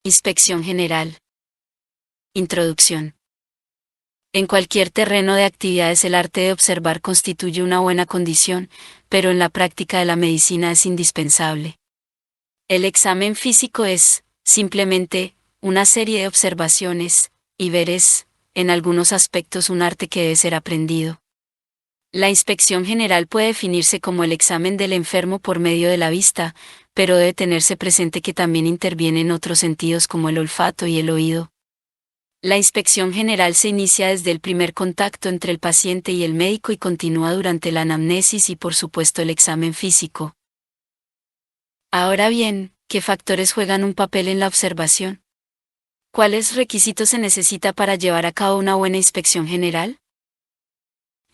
Inspección general. Introducción. En cualquier terreno de actividades el arte de observar constituye una buena condición, pero en la práctica de la medicina es indispensable. El examen físico es, simplemente, una serie de observaciones, y ver es, en algunos aspectos, un arte que debe ser aprendido. La inspección general puede definirse como el examen del enfermo por medio de la vista, pero debe tenerse presente que también intervienen otros sentidos como el olfato y el oído. La inspección general se inicia desde el primer contacto entre el paciente y el médico y continúa durante la anamnesis y por supuesto el examen físico. Ahora bien, ¿qué factores juegan un papel en la observación? ¿Cuáles requisitos se necesita para llevar a cabo una buena inspección general?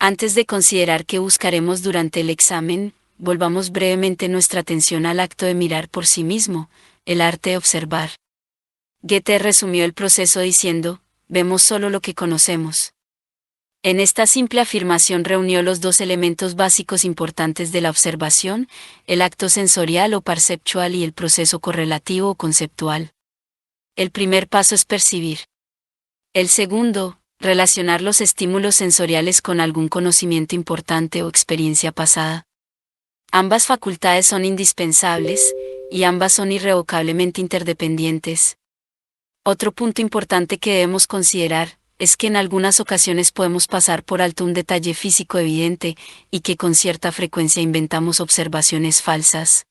Antes de considerar qué buscaremos durante el examen, volvamos brevemente nuestra atención al acto de mirar por sí mismo, el arte de observar. Goethe resumió el proceso diciendo, vemos solo lo que conocemos. En esta simple afirmación reunió los dos elementos básicos importantes de la observación, el acto sensorial o perceptual y el proceso correlativo o conceptual. El primer paso es percibir. El segundo, relacionar los estímulos sensoriales con algún conocimiento importante o experiencia pasada. Ambas facultades son indispensables, y ambas son irrevocablemente interdependientes. Otro punto importante que debemos considerar, es que en algunas ocasiones podemos pasar por alto un detalle físico evidente, y que con cierta frecuencia inventamos observaciones falsas.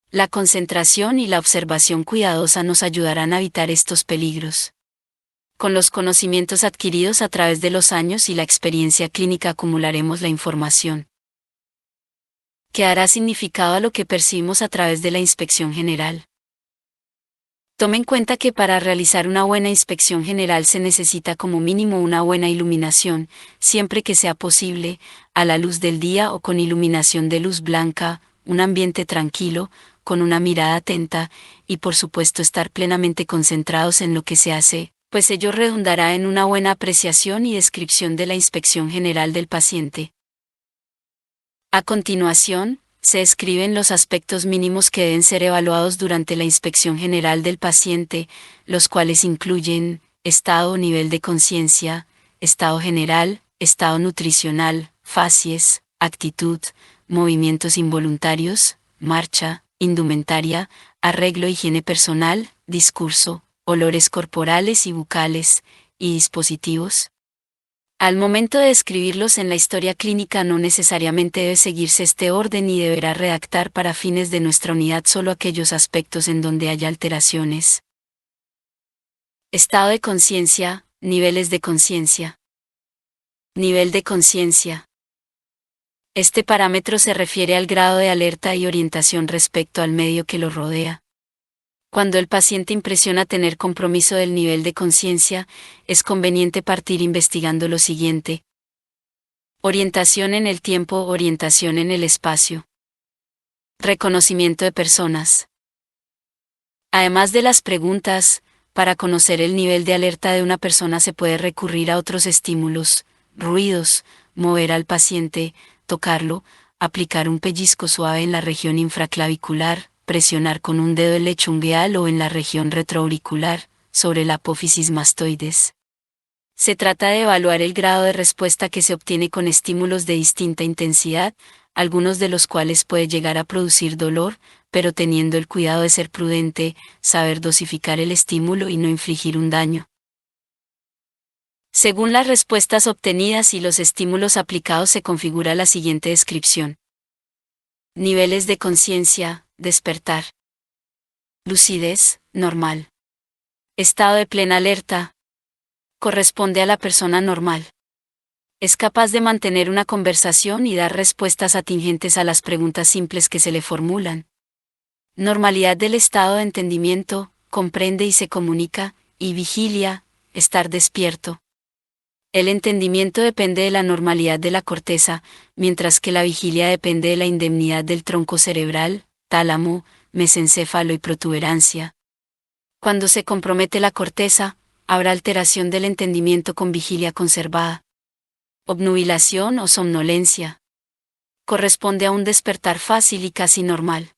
La concentración y la observación cuidadosa nos ayudarán a evitar estos peligros. Con los conocimientos adquiridos a través de los años y la experiencia clínica acumularemos la información que dará significado a lo que percibimos a través de la inspección general. Tome en cuenta que para realizar una buena inspección general se necesita como mínimo una buena iluminación, siempre que sea posible, a la luz del día o con iluminación de luz blanca, un ambiente tranquilo, con una mirada atenta, y por supuesto estar plenamente concentrados en lo que se hace, pues ello redundará en una buena apreciación y descripción de la inspección general del paciente. A continuación, se describen los aspectos mínimos que deben ser evaluados durante la inspección general del paciente, los cuales incluyen estado o nivel de conciencia, estado general, estado nutricional, facies, actitud, movimientos involuntarios, marcha, indumentaria, arreglo, higiene personal, discurso, olores corporales y bucales, y dispositivos. Al momento de describirlos en la historia clínica no necesariamente debe seguirse este orden y deberá redactar para fines de nuestra unidad solo aquellos aspectos en donde haya alteraciones. Estado de conciencia, niveles de conciencia. Nivel de conciencia. Este parámetro se refiere al grado de alerta y orientación respecto al medio que lo rodea. Cuando el paciente impresiona tener compromiso del nivel de conciencia, es conveniente partir investigando lo siguiente. Orientación en el tiempo, orientación en el espacio. Reconocimiento de personas. Además de las preguntas, para conocer el nivel de alerta de una persona se puede recurrir a otros estímulos, ruidos, mover al paciente, tocarlo, aplicar un pellizco suave en la región infraclavicular, presionar con un dedo el lecho ungueal o en la región retroauricular, sobre la apófisis mastoides. Se trata de evaluar el grado de respuesta que se obtiene con estímulos de distinta intensidad, algunos de los cuales puede llegar a producir dolor, pero teniendo el cuidado de ser prudente, saber dosificar el estímulo y no infligir un daño. Según las respuestas obtenidas y los estímulos aplicados se configura la siguiente descripción. Niveles de conciencia, despertar. Lucidez, normal. Estado de plena alerta. Corresponde a la persona normal. Es capaz de mantener una conversación y dar respuestas atingentes a las preguntas simples que se le formulan. Normalidad del estado de entendimiento, comprende y se comunica, y vigilia, estar despierto. El entendimiento depende de la normalidad de la corteza, mientras que la vigilia depende de la indemnidad del tronco cerebral, tálamo, mesencéfalo y protuberancia. Cuando se compromete la corteza, habrá alteración del entendimiento con vigilia conservada. Obnubilación o somnolencia. Corresponde a un despertar fácil y casi normal.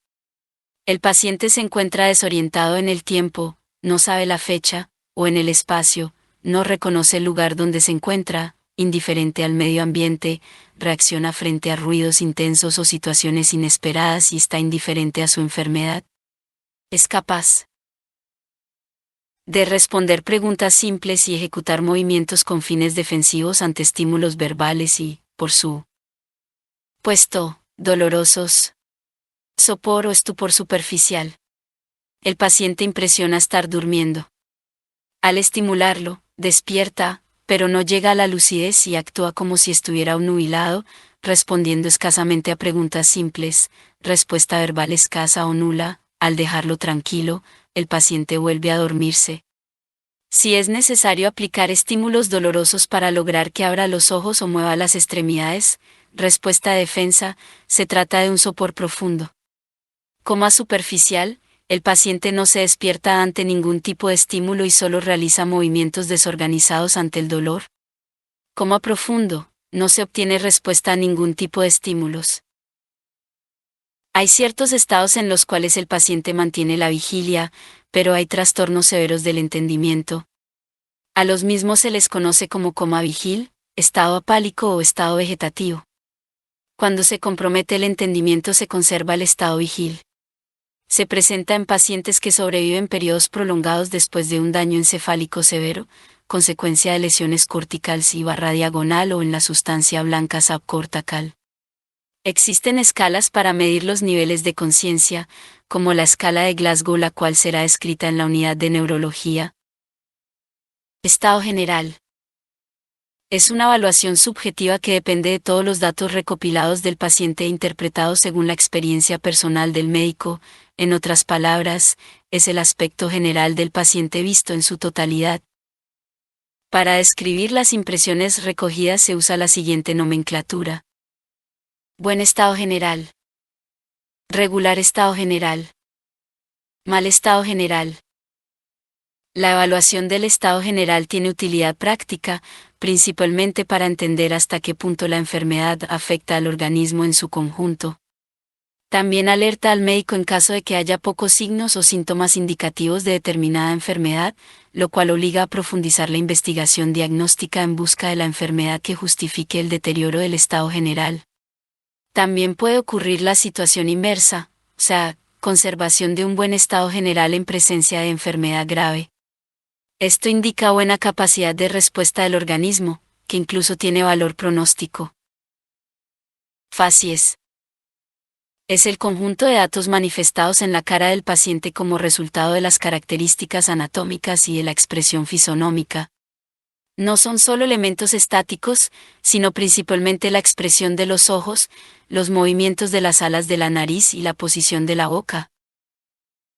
El paciente se encuentra desorientado en el tiempo, no sabe la fecha, o en el espacio, no reconoce el lugar donde se encuentra, indiferente al medio ambiente, reacciona frente a ruidos intensos o situaciones inesperadas y está indiferente a su enfermedad. Es capaz de responder preguntas simples y ejecutar movimientos con fines defensivos ante estímulos verbales y, por su puesto, dolorosos, sopor o estupor superficial. El paciente impresiona estar durmiendo. Al estimularlo, despierta, pero no llega a la lucidez y actúa como si estuviera obnubilado, respondiendo escasamente a preguntas simples, respuesta verbal escasa o nula. Al dejarlo tranquilo, el paciente vuelve a dormirse. Si es necesario aplicar estímulos dolorosos para lograr que abra los ojos o mueva las extremidades, respuesta de defensa, se trata de un sopor profundo. Coma superficial, el paciente no se despierta ante ningún tipo de estímulo y solo realiza movimientos desorganizados ante el dolor. Coma profundo, no se obtiene respuesta a ningún tipo de estímulos. Hay ciertos estados en los cuales el paciente mantiene la vigilia, pero hay trastornos severos del entendimiento. A los mismos se les conoce como coma vigil, estado apálico o estado vegetativo. Cuando se compromete el entendimiento se conserva el estado vigil. Se presenta en pacientes que sobreviven periodos prolongados después de un daño encefálico severo, consecuencia de lesiones corticales y barra diagonal o en la sustancia blanca subcortical. Existen escalas para medir los niveles de conciencia, como la escala de Glasgow, la cual será escrita en la unidad de neurología. Estado general. Es una evaluación subjetiva que depende de todos los datos recopilados del paciente e interpretados según la experiencia personal del médico. En otras palabras, es el aspecto general del paciente visto en su totalidad. Para describir las impresiones recogidas se usa la siguiente nomenclatura. Buen estado general. Regular estado general. Mal estado general. La evaluación del estado general tiene utilidad práctica, principalmente para entender hasta qué punto la enfermedad afecta al organismo en su conjunto. También alerta al médico en caso de que haya pocos signos o síntomas indicativos de determinada enfermedad, lo cual obliga a profundizar la investigación diagnóstica en busca de la enfermedad que justifique el deterioro del estado general. También puede ocurrir la situación inversa, o sea, conservación de un buen estado general en presencia de enfermedad grave. Esto indica buena capacidad de respuesta del organismo, que incluso tiene valor pronóstico. Facies. Es el conjunto de datos manifestados en la cara del paciente como resultado de las características anatómicas y de la expresión fisonómica. No son solo elementos estáticos, sino principalmente la expresión de los ojos, los movimientos de las alas de la nariz y la posición de la boca.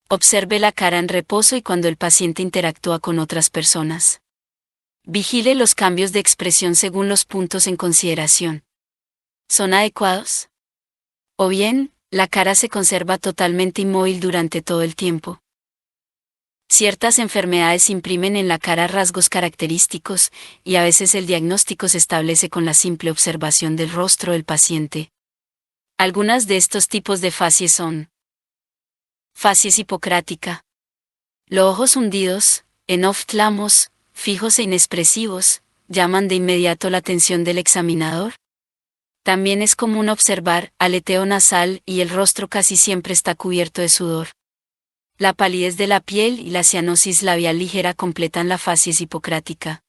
Observe la cara en reposo y cuando el paciente interactúa con otras personas. Vigile los cambios de expresión según los puntos en consideración. ¿Son adecuados? O bien, la cara se conserva totalmente inmóvil durante todo el tiempo. Ciertas enfermedades imprimen en la cara rasgos característicos, y a veces el diagnóstico se establece con la simple observación del rostro del paciente. Algunas de estos tipos de facies son: facies hipocrática. Los ojos hundidos, enoftalmos, fijos e inexpresivos, llaman de inmediato la atención del examinador. También es común observar aleteo nasal y el rostro casi siempre está cubierto de sudor. La palidez de la piel y la cianosis labial ligera completan la facies hipocrática.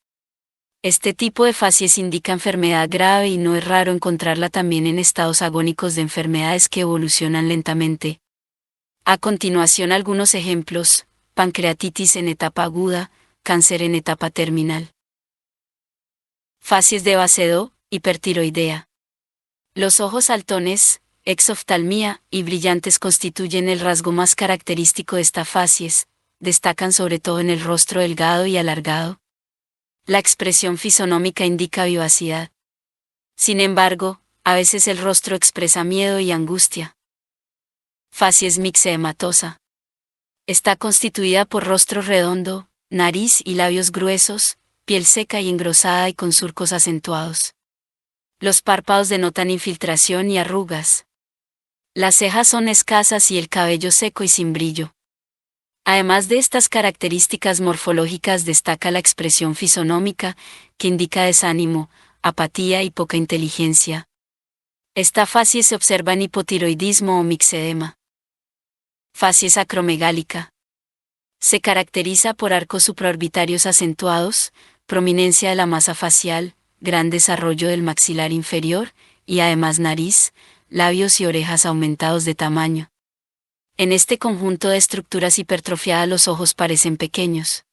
Este tipo de facies indica enfermedad grave y no es raro encontrarla también en estados agónicos de enfermedades que evolucionan lentamente. A continuación algunos ejemplos: pancreatitis en etapa aguda, cáncer en etapa terminal. Facies de Basedow, hipertiroidea. Los ojos saltones, exoftalmía y brillantes constituyen el rasgo más característico de esta facies, destacan sobre todo en el rostro delgado y alargado. La expresión fisonómica indica vivacidad. Sin embargo, a veces el rostro expresa miedo y angustia. Facies mixedematosa. Está constituida por rostro redondo, nariz y labios gruesos, piel seca y engrosada y con surcos acentuados. Los párpados denotan infiltración y arrugas. Las cejas son escasas y el cabello seco y sin brillo. Además de estas características morfológicas destaca la expresión fisonómica, que indica desánimo, apatía y poca inteligencia. Esta facie se observa en hipotiroidismo o mixedema. Facies acromegálica. Se caracteriza por arcos supraorbitarios acentuados, prominencia de la masa facial, gran desarrollo del maxilar inferior, y además nariz, labios y orejas aumentados de tamaño. En este conjunto de estructuras hipertrofiadas los ojos parecen pequeños.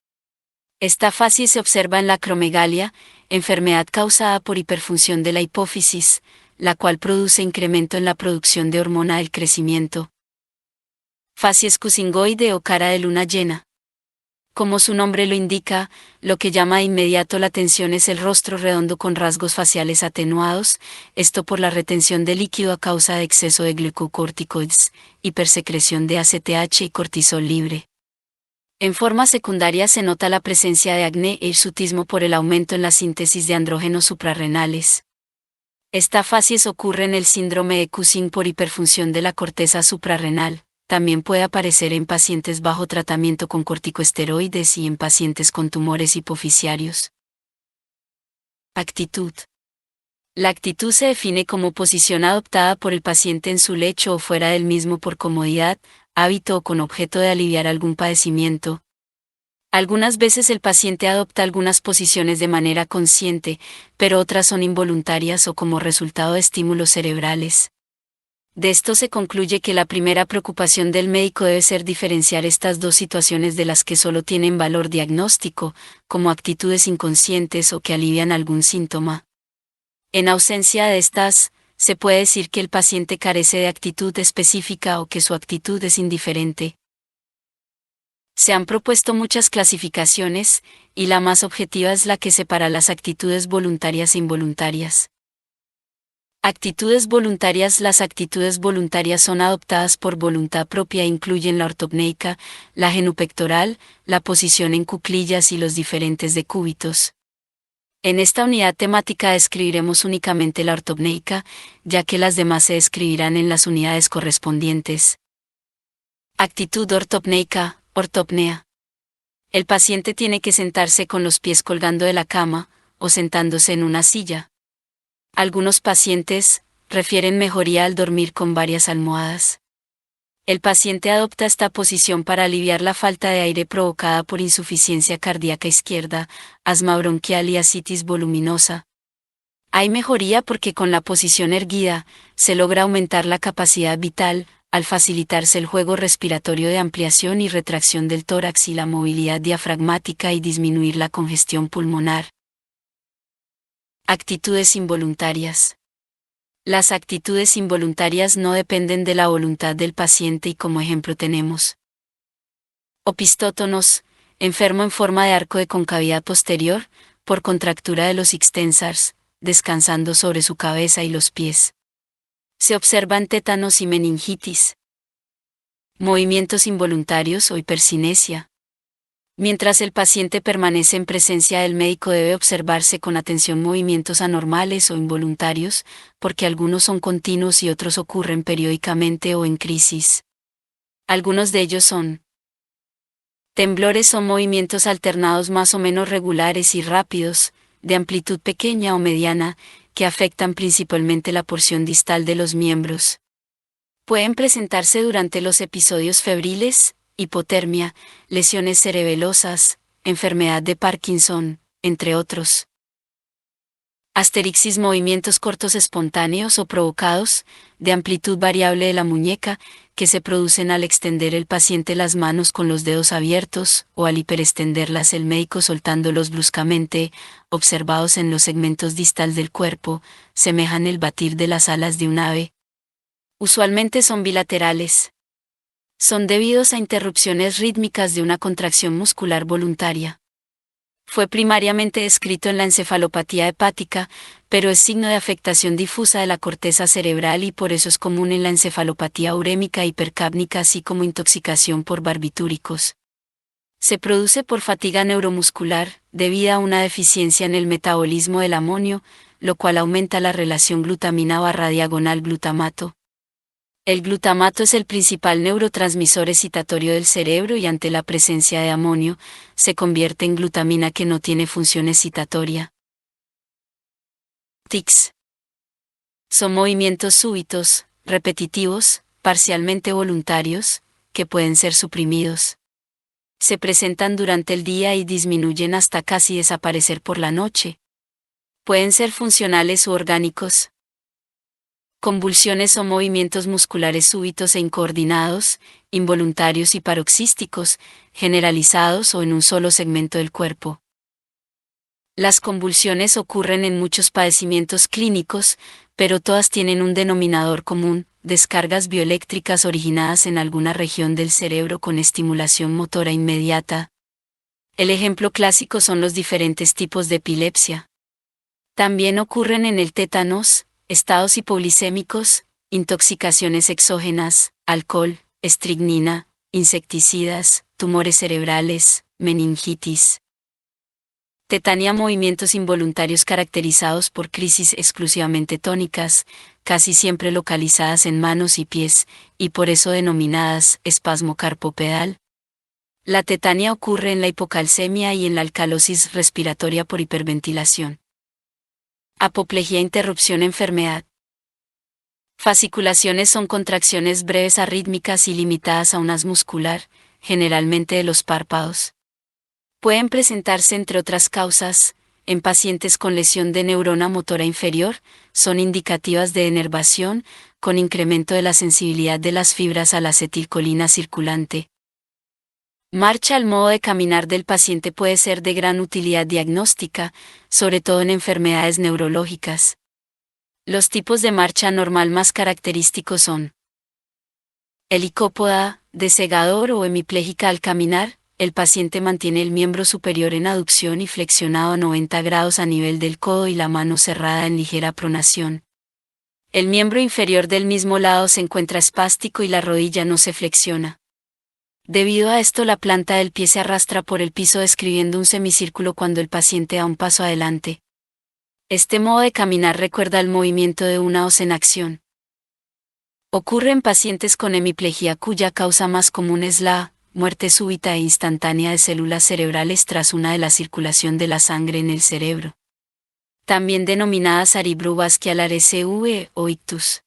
Esta facie se observa en la acromegalia, enfermedad causada por hiperfunción de la hipófisis, la cual produce incremento en la producción de hormona del crecimiento. Facie escusingoide o cara de luna llena. Como su nombre lo indica, lo que llama de inmediato la atención es el rostro redondo con rasgos faciales atenuados, esto por la retención de líquido a causa de exceso de glucocorticoides, hipersecreción de ACTH y cortisol libre. En forma secundaria se nota la presencia de acné e hirsutismo por el aumento en la síntesis de andrógenos suprarrenales. Esta facies ocurre en el síndrome de Cushing por hiperfunción de la corteza suprarrenal. También puede aparecer en pacientes bajo tratamiento con corticosteroides y en pacientes con tumores hipofisiarios. Actitud. La actitud se define como posición adoptada por el paciente en su lecho o fuera del mismo por comodidad, hábito o con objeto de aliviar algún padecimiento. Algunas veces el paciente adopta algunas posiciones de manera consciente, pero otras son involuntarias o como resultado de estímulos cerebrales. De esto se concluye que la primera preocupación del médico debe ser diferenciar estas dos situaciones de las que solo tienen valor diagnóstico, como actitudes inconscientes o que alivian algún síntoma. En ausencia de estas, se puede decir que el paciente carece de actitud específica o que su actitud es indiferente. Se han propuesto muchas clasificaciones, y la más objetiva es la que separa las actitudes voluntarias e involuntarias. Actitudes voluntarias. Las actitudes voluntarias son adoptadas por voluntad propia e incluyen la ortopneica, la genupectoral, la posición en cuclillas y los diferentes decúbitos. En esta unidad temática describiremos únicamente la ortopneica, ya que las demás se describirán en las unidades correspondientes. Actitud ortopneica, ortopnea. El paciente tiene que sentarse con los pies colgando de la cama, o sentándose en una silla. Algunos pacientes refieren mejoría al dormir con varias almohadas. El paciente adopta esta posición para aliviar la falta de aire provocada por insuficiencia cardíaca izquierda, asma bronquial y ascitis voluminosa. Hay mejoría porque con la posición erguida se logra aumentar la capacidad vital, al facilitarse el juego respiratorio de ampliación y retracción del tórax y la movilidad diafragmática y disminuir la congestión pulmonar. Actitudes involuntarias. Las actitudes involuntarias no dependen de la voluntad del paciente y como ejemplo tenemos opistótonos, enfermo en forma de arco de concavidad posterior, por contractura de los extensars, descansando sobre su cabeza y los pies. Se observan tétanos y meningitis. Movimientos involuntarios o hipercinesia. Mientras el paciente permanece en presencia del médico debe observarse con atención movimientos anormales o involuntarios, porque algunos son continuos y otros ocurren periódicamente o en crisis. Algunos de ellos son temblores. Son movimientos alternados más o menos regulares y rápidos, de amplitud pequeña o mediana, que afectan principalmente la porción distal de los miembros. Pueden presentarse durante los episodios febriles, hipotermia, lesiones cerebelosas, enfermedad de Parkinson, entre otros. Asterixis. Movimientos cortos espontáneos o provocados, de amplitud variable de la muñeca, que se producen al extender el paciente las manos con los dedos abiertos, o al hiperextenderlas el médico soltándolos bruscamente, observados en los segmentos distal del cuerpo, semejan el batir de las alas de un ave. Usualmente son bilaterales. Son debidos a interrupciones rítmicas de una contracción muscular voluntaria. Fue primariamente descrito en la encefalopatía hepática, pero es signo de afectación difusa de la corteza cerebral y por eso es común en la encefalopatía urémica hipercápnica así como intoxicación por barbitúricos. Se produce por fatiga neuromuscular, debido a una deficiencia en el metabolismo del amonio, lo cual aumenta la relación glutamina/diagonal glutamato. El glutamato es el principal neurotransmisor excitatorio del cerebro y ante la presencia de amonio, se convierte en glutamina que no tiene función excitatoria. Tics. Son movimientos súbitos, repetitivos, parcialmente voluntarios, que pueden ser suprimidos. Se presentan durante el día y disminuyen hasta casi desaparecer por la noche. Pueden ser funcionales u orgánicos. Convulsiones son movimientos musculares súbitos e incoordinados, involuntarios y paroxísticos, generalizados o en un solo segmento del cuerpo. Las convulsiones ocurren en muchos padecimientos clínicos, pero todas tienen un denominador común: descargas bioeléctricas originadas en alguna región del cerebro con estimulación motora inmediata. El ejemplo clásico son los diferentes tipos de epilepsia. También ocurren en el tétanos, estados hipoglicémicos, intoxicaciones exógenas, alcohol, estricnina, insecticidas, tumores cerebrales, meningitis. Tetania, movimientos involuntarios caracterizados por crisis exclusivamente tónicas, casi siempre localizadas en manos y pies, y por eso denominadas espasmo carpopedal. La tetania ocurre en la hipocalcemia y en la alcalosis respiratoria por hiperventilación. Apoplejía, interrupción, enfermedad. Fasciculaciones son contracciones breves arrítmicas y limitadas a un haz muscular, generalmente de los párpados. Pueden presentarse entre otras causas, en pacientes con lesión de neurona motora inferior, son indicativas de denervación, con incremento de la sensibilidad de las fibras a la acetilcolina circulante. Marcha. El modo de caminar del paciente puede ser de gran utilidad diagnóstica, sobre todo en enfermedades neurológicas. Los tipos de marcha normal más característicos son helicópoda, desegador o hemipléjica. Al caminar, el paciente mantiene el miembro superior en aducción y flexionado a 90 grados a nivel del codo y la mano cerrada en ligera pronación. El miembro inferior del mismo lado se encuentra espástico y la rodilla no se flexiona. Debido a esto, la planta del pie se arrastra por el piso describiendo un semicírculo cuando el paciente da un paso adelante. Este modo de caminar recuerda el movimiento de una hoz en acción. Ocurre en pacientes con hemiplegia cuya causa más común es la muerte súbita e instantánea de células cerebrales tras una de la circulación de la sangre en el cerebro. También denominada cerebrovascular SV o ictus.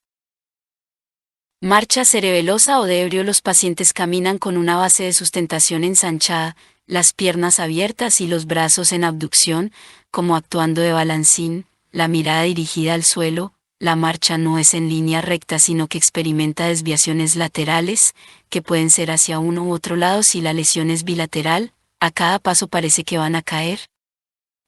Marcha cerebelosa o de ebrio. Los pacientes caminan con una base de sustentación ensanchada, las piernas abiertas y los brazos en abducción, como actuando de balancín, la mirada dirigida al suelo. La marcha no es en línea recta, sino que experimenta desviaciones laterales, que pueden ser hacia uno u otro lado. Si la lesión es bilateral, a cada paso parece que van a caer.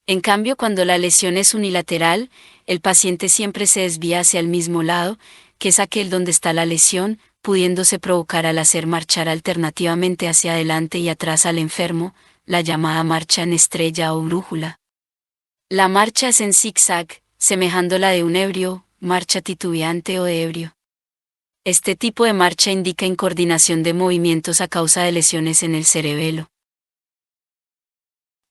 En cambio, cuando la lesión es unilateral, el paciente siempre se desvía hacia el mismo lado, que es aquel donde está la lesión, pudiéndose provocar al hacer marchar alternativamente hacia adelante y atrás al enfermo, la llamada marcha en estrella o brújula. La marcha es en zigzag, semejando la de un ebrio, marcha titubeante o de ebrio. Este tipo de marcha indica incoordinación de movimientos a causa de lesiones en el cerebelo.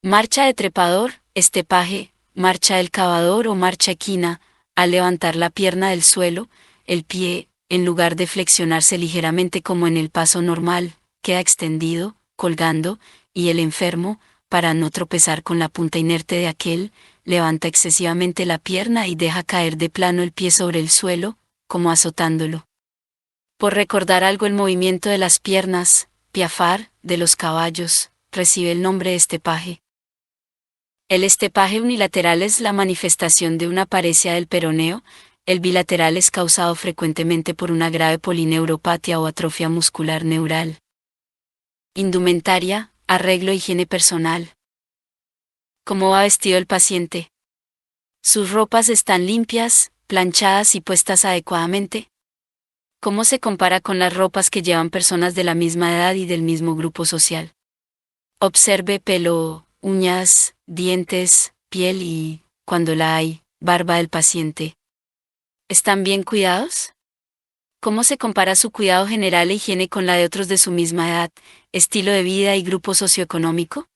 Marcha de trepador, estepaje, marcha del cavador o marcha equina. Al levantar la pierna del suelo, el pie, en lugar de flexionarse ligeramente como en el paso normal, queda extendido, colgando, y el enfermo, para no tropezar con la punta inerte de aquel, levanta excesivamente la pierna y deja caer de plano el pie sobre el suelo, como azotándolo. Por recordar algo, el movimiento de las piernas, piafar, de los caballos, recibe el nombre de estepaje. El estepaje unilateral es la manifestación de una paresia del peroneo. El bilateral es causado frecuentemente por una grave polineuropatía o atrofia muscular neural. Indumentaria, arreglo e higiene personal. ¿Cómo va vestido el paciente? ¿Sus ropas están limpias, planchadas y puestas adecuadamente? ¿Cómo se compara con las ropas que llevan personas de la misma edad y del mismo grupo social? Observe pelo, uñas, dientes, piel y, cuando la hay, barba del paciente. ¿Están bien cuidados? ¿Cómo se compara su cuidado general e higiene con la de otros de su misma edad, estilo de vida y grupo socioeconómico?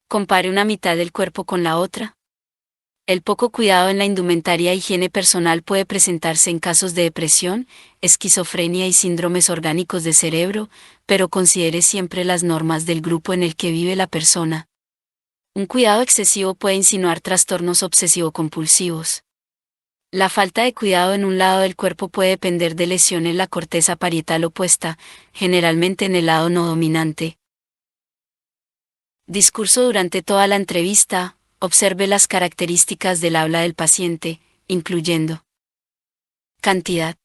Compare una mitad del cuerpo con la otra. El poco cuidado en la indumentaria e higiene personal puede presentarse en casos de depresión, esquizofrenia y síndromes orgánicos de cerebro, pero considere siempre las normas del grupo en el que vive la persona. Un cuidado excesivo puede insinuar trastornos obsesivo-compulsivos. La falta de cuidado en un lado del cuerpo puede depender de lesión en la corteza parietal opuesta, generalmente en el lado no dominante. Discurso durante toda la entrevista. Observe las características del habla del paciente, incluyendo cantidad.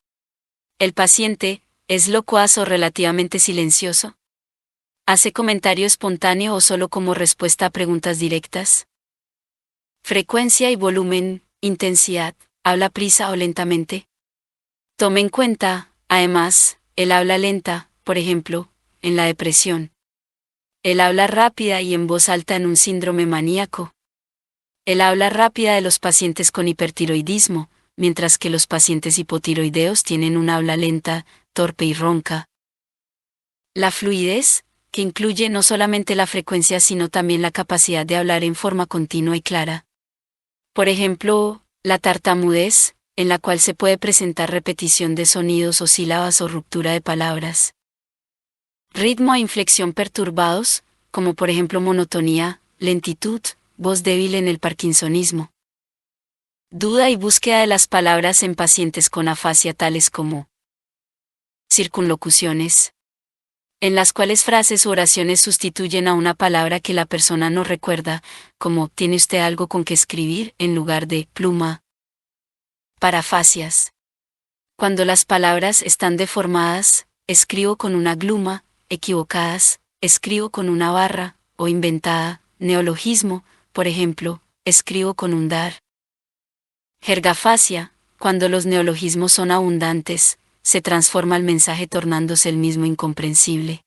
¿El paciente es locuaz o relativamente silencioso? ¿Hace comentario espontáneo o solo como respuesta a preguntas directas? Frecuencia y volumen, intensidad, ¿habla prisa o lentamente? Tome en cuenta, además, el habla lenta, por ejemplo, en la depresión. El habla rápida y en voz alta en un síndrome maníaco. El habla rápida de los pacientes con hipertiroidismo, mientras que los pacientes hipotiroideos tienen un habla lenta, torpe y ronca. La fluidez, que incluye no solamente la frecuencia sino también la capacidad de hablar en forma continua y clara. Por ejemplo, la tartamudez, en la cual se puede presentar repetición de sonidos o sílabas o ruptura de palabras. Ritmo e inflexión perturbados, como por ejemplo monotonía, lentitud, voz débil en el parkinsonismo. Duda y búsqueda de las palabras en pacientes con afasia tales como circunlocuciones, en las cuales frases u oraciones sustituyen a una palabra que la persona no recuerda, como ¿tiene usted algo con que escribir?, en lugar de pluma. Parafasias. Cuando las palabras están deformadas, escribo con una gluma, equivocadas, escribo con una barra, o inventada, neologismo, por ejemplo, escribo con un dar. Jergafasia, cuando los neologismos son abundantes, se transforma el mensaje tornándose el mismo incomprensible.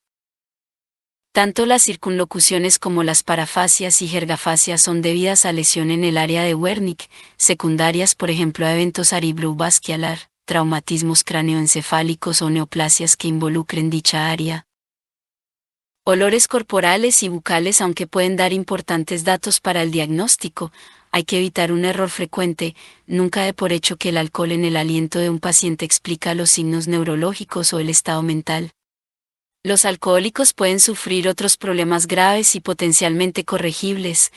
Tanto las circunlocuciones como las parafasias y jergafasias son debidas a lesión en el área de Wernicke, secundarias por ejemplo a eventos cerebrovascular, traumatismos cráneoencefálicos o neoplasias que involucren dicha área. Olores corporales y bucales. Aunque pueden dar importantes datos para el diagnóstico, hay que evitar un error frecuente: nunca dé por hecho que el alcohol en el aliento de un paciente explica los signos neurológicos o el estado mental. Los alcohólicos pueden sufrir otros problemas graves y potencialmente corregibles,